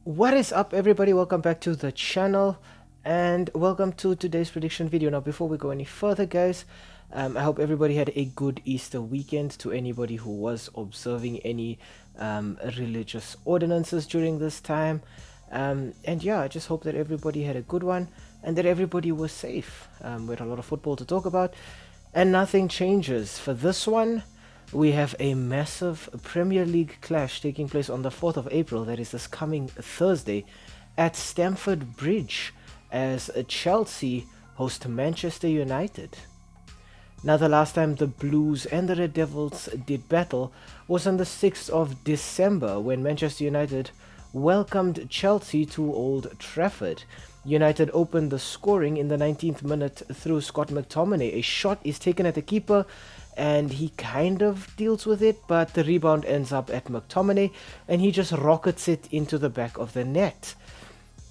What is up, everybody? Welcome back to the channel and welcome to today's prediction video. Now before we go any further, guys, I hope everybody had a good Easter weekend. To anybody who was observing any religious ordinances during this time, and yeah, I just hope that everybody had a good one and that everybody was safe. We had a lot of football to talk about, and nothing changes for this one. We have a massive Premier League clash taking place on the 4th of April, that is this coming Thursday, at Stamford Bridge, as Chelsea host Manchester United. Now, the last time the Blues and the Red Devils did battle was on the 6th of December, when Manchester United welcomed Chelsea to Old Trafford. United opened the scoring in the 19th minute through Scott McTominay. A shot is taken at the keeper and he kind of deals with it, but the rebound ends up at McTominay and he just rockets it into the back of the net.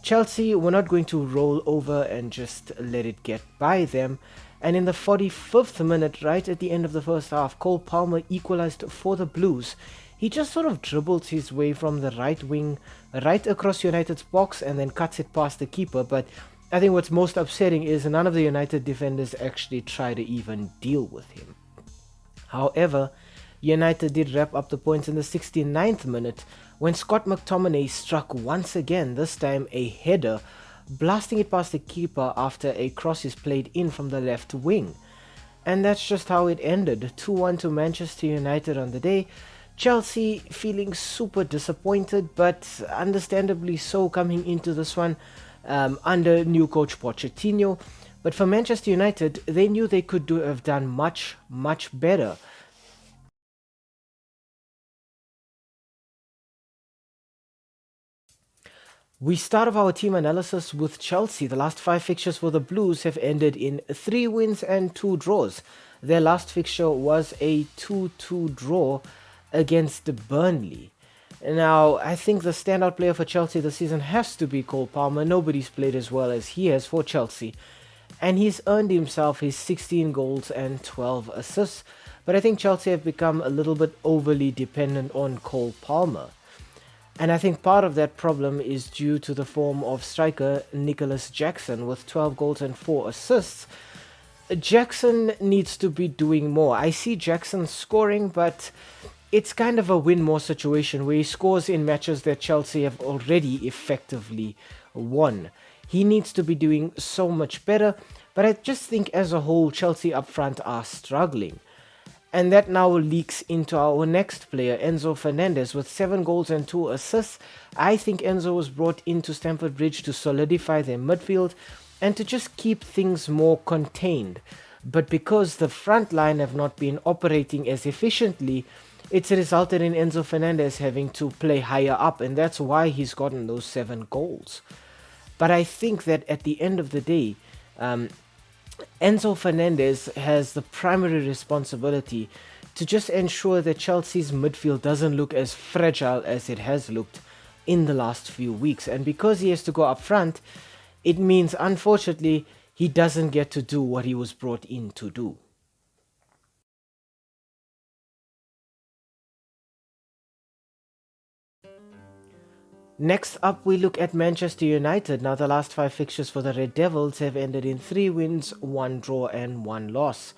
Chelsea were not going to roll over and just let it get by them, and in the 45th minute, right at the end of the first half, Cole Palmer equalized for the Blues. He just sort of dribbles his way from the right wing right across United's box and then cuts it past the keeper, but I think what's most upsetting is none of the United defenders actually try to even deal with him. However, United did wrap up the points in the 69th minute when Scott McTominay struck once again, this time a header, blasting it past the keeper after a cross is played in from the left wing. And that's just how it ended, 2-1 to Manchester United on the day. Chelsea feeling super disappointed, but understandably so coming into this one under new coach Pochettino. But for Manchester United, they knew they could have done much better. We start off our team analysis with Chelsea. The last 5 fixtures for the Blues have ended in 3 wins and 2 draws. Their last fixture was a 2-2 draw against Burnley. Now, I think the standout player for Chelsea this season has to be Cole Palmer. Nobody's played as well as he has for Chelsea, and he's earned himself his 16 goals and 12 assists. But I think Chelsea have become a little bit overly dependent on Cole Palmer. And I think part of that problem is due to the form of striker Nicholas Jackson with 12 goals and 4 assists. Jackson needs to be doing more. I see Jackson scoring, but it's kind of a win-more situation where he scores in matches that Chelsea have already effectively won. He needs to be doing so much better, but I just think as a whole, Chelsea up front are struggling. And that now leaks into our next player, Enzo Fernandez, with 7 goals and 2 assists. I think Enzo was brought into Stamford Bridge to solidify their midfield and to just keep things more contained. But because the front line have not been operating as efficiently, it's resulted in Enzo Fernandez having to play higher up, and that's why he's gotten those 7 goals. But I think that at the end of the day, Enzo Fernandez has the primary responsibility to just ensure that Chelsea's midfield doesn't look as fragile as it has looked in the last few weeks. And because he has to go up front, it means unfortunately he doesn't get to do what he was brought in to do. Next up, we look at Manchester United. Now, the last 5 fixtures for the Red Devils have ended in 3 wins, 1 draw and 1 loss.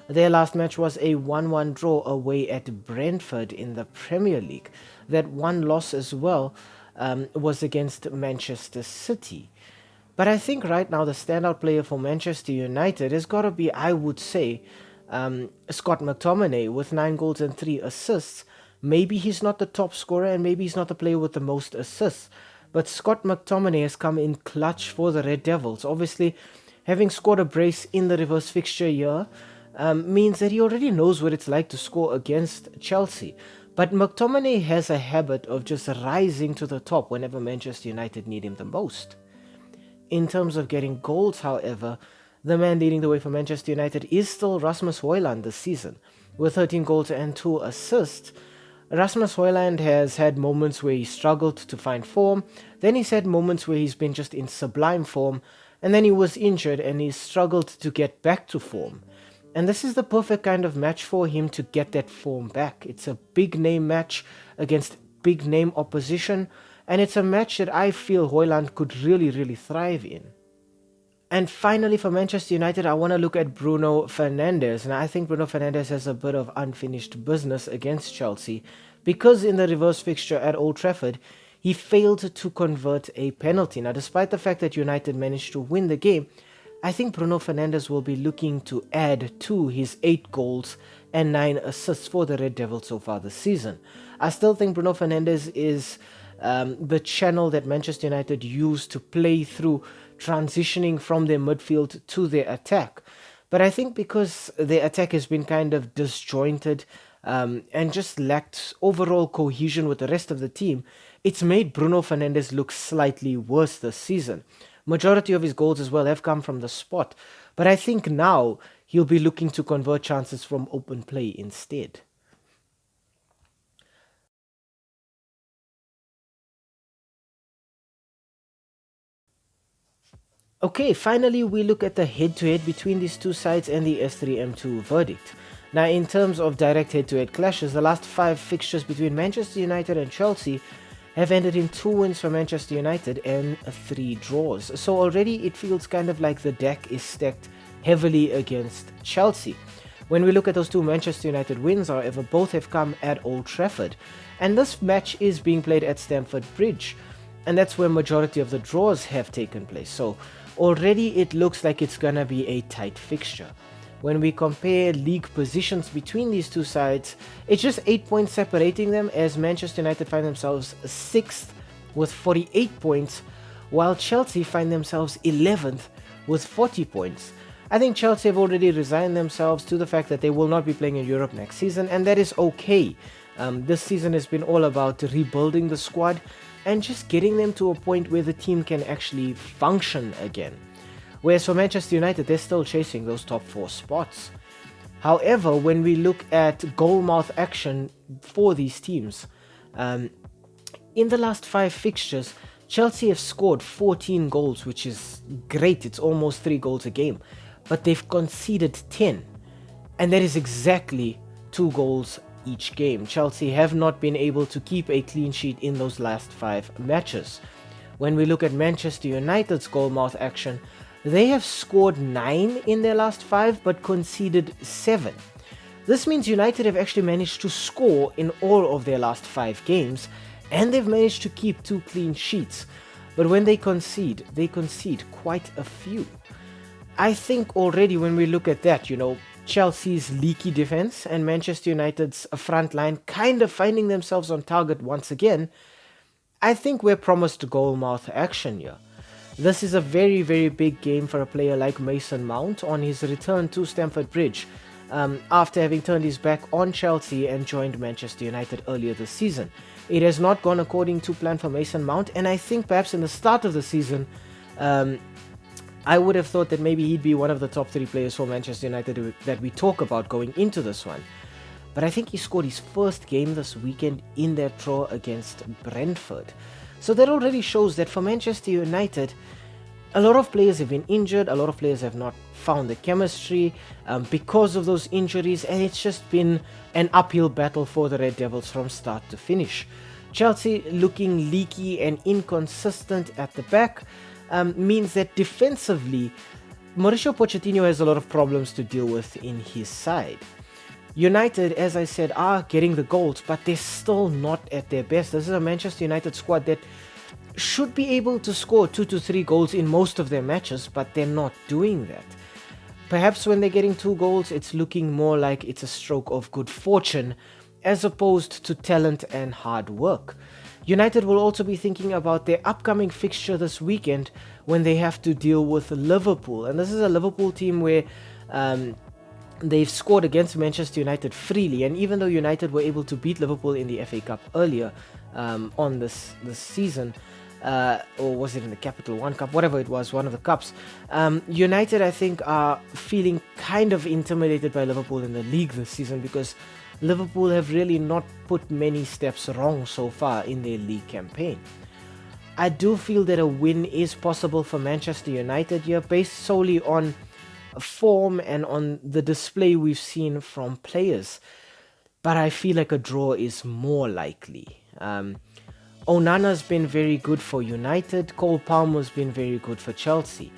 Their last match was a 1-1 draw away at Brentford in the Premier League. That one loss as well was against Manchester City. But I think right now the standout player for Manchester United has got to be, I would say, Scott McTominay with 9 goals and 3 assists. Maybe he's not the top scorer and maybe he's not the player with the most assists, but Scott McTominay has come in clutch for the Red Devils. Obviously, having scored a brace in the reverse fixture here means that he already knows what it's like to score against Chelsea. But McTominay has a habit of just rising to the top whenever Manchester United need him the most. In terms of getting goals, however, the man leading the way for Manchester United is still Rasmus Højlund this season, with 13 goals and 2 assists. Rasmus Højlund has had moments where he struggled to find form, then he's had moments where he's been just in sublime form, and then he was injured and he struggled to get back to form. And this is the perfect kind of match for him to get that form back. It's a big name match against big name opposition, and it's a match that I feel Højlund could really thrive in. And finally, for Manchester United, I want to look at Bruno Fernandes. And I think Bruno Fernandes has a bit of unfinished business against Chelsea because in the reverse fixture at Old Trafford, he failed to convert a penalty. Now, despite the fact that United managed to win the game, I think Bruno Fernandes will be looking to add to his 8 goals and 9 assists for the Red Devils so far this season. I still think Bruno Fernandes is the channel that Manchester United use to play through, transitioning from their midfield to their attack. But I think because their attack has been kind of disjointed and just lacked overall cohesion with the rest of the team, it's made Bruno Fernandes look slightly worse this season. Majority of his goals as well have come from the spot, but I think now he'll be looking to convert chances from open play instead. Okay, finally we look at the head-to-head between these two sides and the S3M2 Verdict. Now, in terms of direct head-to-head clashes, the last 5 fixtures between Manchester United and Chelsea have ended in 2 wins for Manchester United and 3 draws. So already it feels kind of like the deck is stacked heavily against Chelsea. When we look at those 2 Manchester United wins, however, both have come at Old Trafford. And this match is being played at Stamford Bridge. And that's where majority of the draws have taken place. So already it looks like it's gonna be a tight fixture. When we compare league positions between these two sides, it's just 8 points separating them, as Manchester United find themselves 6th with 48 points, while Chelsea find themselves 11th with 40 points. I think Chelsea have already resigned themselves to the fact that they will not be playing in Europe next season, and that is okay. This season has been all about rebuilding the squad and just getting them to a point where the team can actually function again. Whereas for Manchester United, they're still chasing those top 4 spots. However, when we look at goal mouth action for these teams, in the last 5 fixtures, Chelsea have scored 14 goals, which is great. It's almost 3 goals a game. But they've conceded 10. And that is exactly 2 goals each game. Chelsea have not been able to keep a clean sheet in those last 5 matches. When we look at Manchester United's goal mouth action, they have scored 9 in their last 5 but conceded 7. This means United have actually managed to score in all of their last 5 games, and they've managed to keep 2 clean sheets. But when they concede quite a few. I think already when we look at that, Chelsea's leaky defense and Manchester United's front line kind of finding themselves on target once again, I think we're promised goal mouth action here. This is a very big game for a player like Mason Mount on his return to Stamford Bridge after having turned his back on Chelsea and joined Manchester United earlier this season. It has not gone according to plan for Mason Mount, and I think perhaps in the start of the season, I would have thought that maybe he'd be one of the top 3 players for Manchester United that we talk about going into this one. But I think he scored his first game this weekend in their draw against Brentford. So that already shows that for Manchester United, a lot of players have been injured, a lot of players have not found the chemistry because of those injuries, and it's just been an uphill battle for the Red Devils from start to finish. Chelsea looking leaky and inconsistent at the back means that defensively, Mauricio Pochettino has a lot of problems to deal with in his side. United, as I said, are getting the goals, but they're still not at their best. This is a Manchester United squad that should be able to score 2 to 3 goals in most of their matches, but they're not doing that. Perhaps when they're getting 2 goals, it's looking more like it's a stroke of good fortune, as opposed to talent and hard work. United will also be thinking about their upcoming fixture this weekend when they have to deal with Liverpool. And this is a Liverpool team where they've scored against Manchester United freely. And even though United were able to beat Liverpool in the FA Cup earlier on this season, or was it in the Capital One Cup, whatever it was, one of the cups, United, I think, are feeling kind of intimidated by Liverpool in the league this season because Liverpool have really not put many steps wrong so far in their league campaign. I do feel that a win is possible for Manchester United here, based solely on form and on the display we've seen from players. But I feel like a draw is more likely. Onana's been very good for United. Cole Palmer's been very good for Chelsea.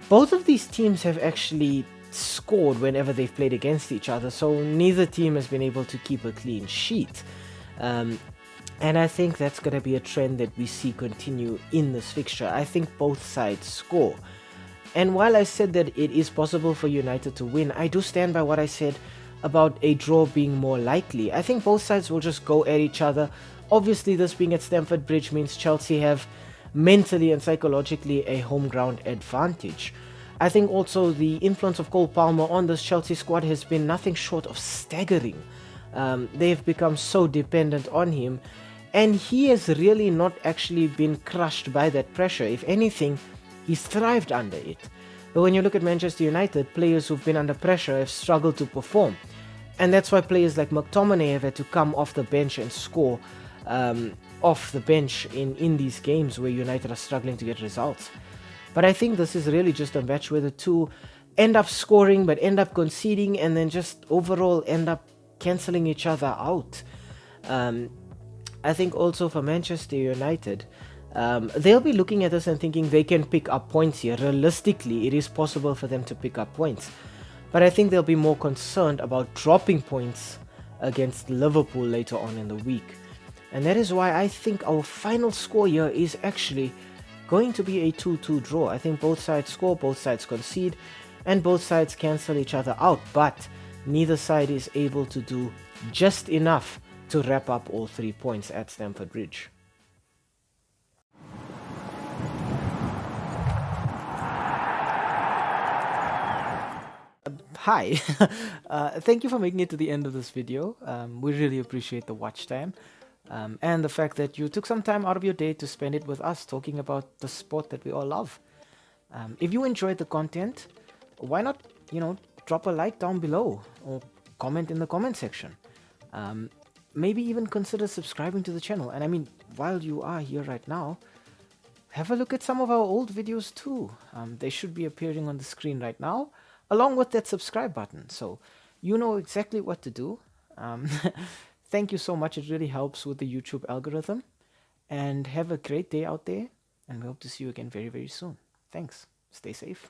Both of these teams have actually scored whenever they've played against each other, so neither team has been able to keep a clean sheet. And I think that's going to be a trend that we see continue in this fixture. I think both sides score. And while I said that it is possible for United to win, I do stand by what I said about a draw being more likely. I think both sides will just go at each other. Obviously, this being at Stamford Bridge means Chelsea have mentally and psychologically a home ground advantage. I think also the influence of Cole Palmer on this Chelsea squad has been nothing short of staggering. They've become so dependent on him, and he has really not actually been crushed by that pressure. If anything, he's thrived under it. But when you look at Manchester United, players who've been under pressure have struggled to perform. And that's why players like McTominay have had to come off the bench and score off the bench in these games where United are struggling to get results. But I think this is really just a match where the two end up scoring but end up conceding and then just overall end up cancelling each other out. I think also for Manchester United, they'll be looking at this and thinking they can pick up points here. Realistically, it is possible for them to pick up points. But I think they'll be more concerned about dropping points against Liverpool later on in the week. And that is why I think our final score here is actually going to be a 2-2 draw. I think both sides score, both sides concede, and both sides cancel each other out. But neither side is able to do just enough to wrap up all 3 points at Stamford Bridge. Hi, thank you for making it to the end of this video. We really appreciate the watch time and the fact that you took some time out of your day to spend it with us talking about the sport that we all love. If you enjoyed the content, why not, drop a like down below or comment in the comment section. Maybe even consider subscribing to the channel. And I mean, while you are here right now, have a look at some of our old videos too. They should be appearing on the screen right now, along with that subscribe button. So you know exactly what to do. Thank you so much. It really helps with the YouTube algorithm. And have a great day out there. And we hope to see you again very, very soon. Thanks. Stay safe.